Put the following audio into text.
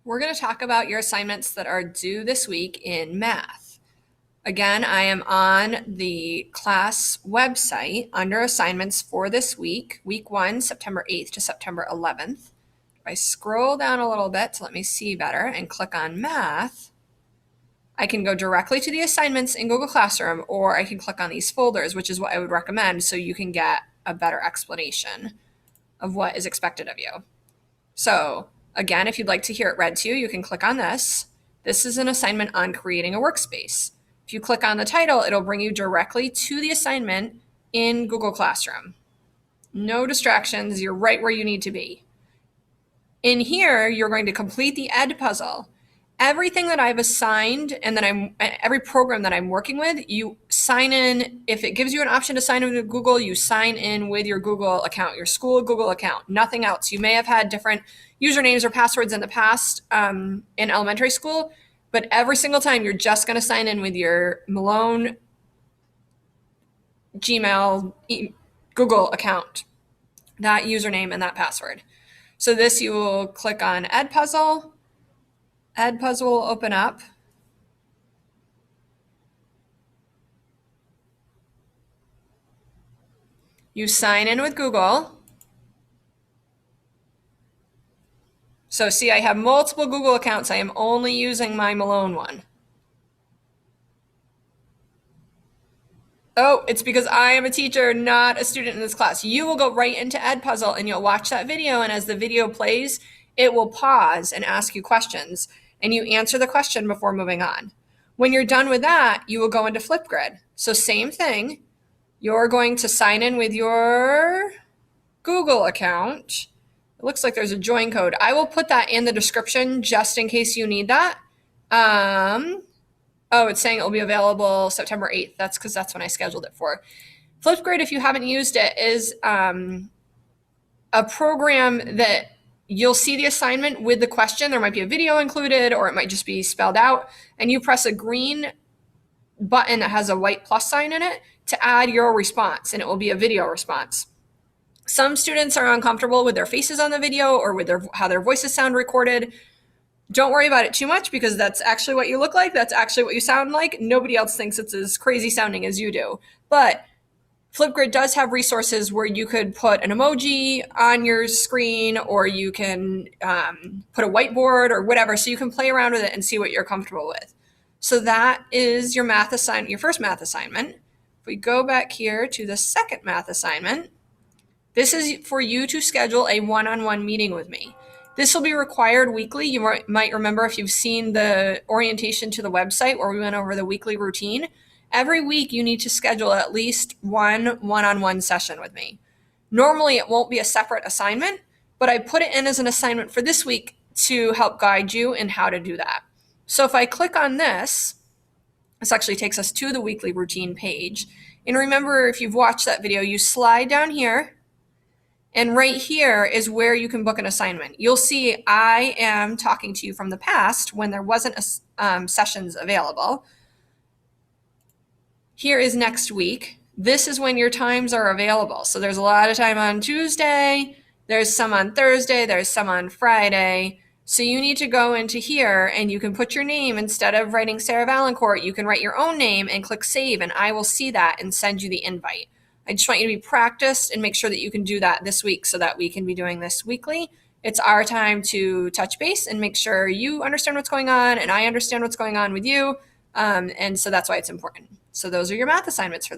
We're going to talk about your assignments that are due this week in math. Again, I am on the class website under assignments for this week, week 1, September 8th to September 11th. If I scroll down a little bit to let me see better and click on math, I can go directly to the assignments in Google Classroom, or I can click on these folders, which is what I would recommend so you can get a better explanation of what is expected of you. So again, if you'd like to hear it read to you, you can click on this. This is an assignment on creating a workspace. If you click on the title, it'll bring you directly to the assignment in Google Classroom. No distractions, you're right where you need to be. In here, you're going to complete the Edpuzzle. Everything that I've assigned and every program that I'm working with, you sign in. If it gives you an option to sign in with Google, you sign in with your Google account, your school Google account, nothing else. You may have had different usernames or passwords in the past in elementary school, but every single time you're just going to sign in with your Malone Gmail Google account, that username and that password. So this, you will click on Edpuzzle. Edpuzzle will open up. You sign in with Google. So see, I have multiple Google accounts. I am only using my Malone one. Oh, it's because I am a teacher, not a student in this class. You will go right into Edpuzzle and you'll watch that video, and as the video plays, it will pause and ask you questions, and you answer the question before moving on. When you're done with that, you will go into Flipgrid. So same thing, you're going to sign in with your Google account. It looks like there's a join code. I will put that in the description just in case you need that. Oh, it's saying it will be available September 8th. That's because that's when I scheduled it for. Flipgrid, if you haven't used it, is a program that you'll see the assignment with the question. There might be a video included, or it might just be spelled out. And you press a green button that has a white plus sign in it to add your response, and it will be a video response. Some students are uncomfortable with their faces on the video or with how their voices sound recorded. Don't worry about it too much, because that's actually what you look like. That's actually what you sound like. Nobody else thinks it's as crazy sounding as you do. But Flipgrid does have resources where you could put an emoji on your screen, or you can put a whiteboard or whatever, so you can play around with it and see what you're comfortable with. So that is your math assignment, your first math assignment. If we go back here to the second math assignment, this is for you to schedule a one-on-one meeting with me. This will be required weekly. You might remember if you've seen the orientation to the website where we went over the weekly routine. Every week you need to schedule at least one-on-one session with me. Normally it won't be a separate assignment, but I put it in as an assignment for this week to help guide you in how to do that. So if I click on this actually takes us to the weekly routine page. And remember, if you've watched that video, you slide down here, and right here is where you can book an assignment. You'll see I am talking to you from the past when there wasn't sessions available. Here is next week. This is when your times are available. So there's a lot of time on Tuesday, there's some on Thursday, there's some on Friday. So you need to go into here and you can put your name. Instead of writing Sarah Valancourt, you can write your own name and click save, and I will see that and send you the invite. I just want you to be practiced and make sure that you can do that this week so that we can be doing this weekly. It's our time to touch base and make sure you understand what's going on and I understand what's going on with you. And so that's why it's important. So those are your math assignments for the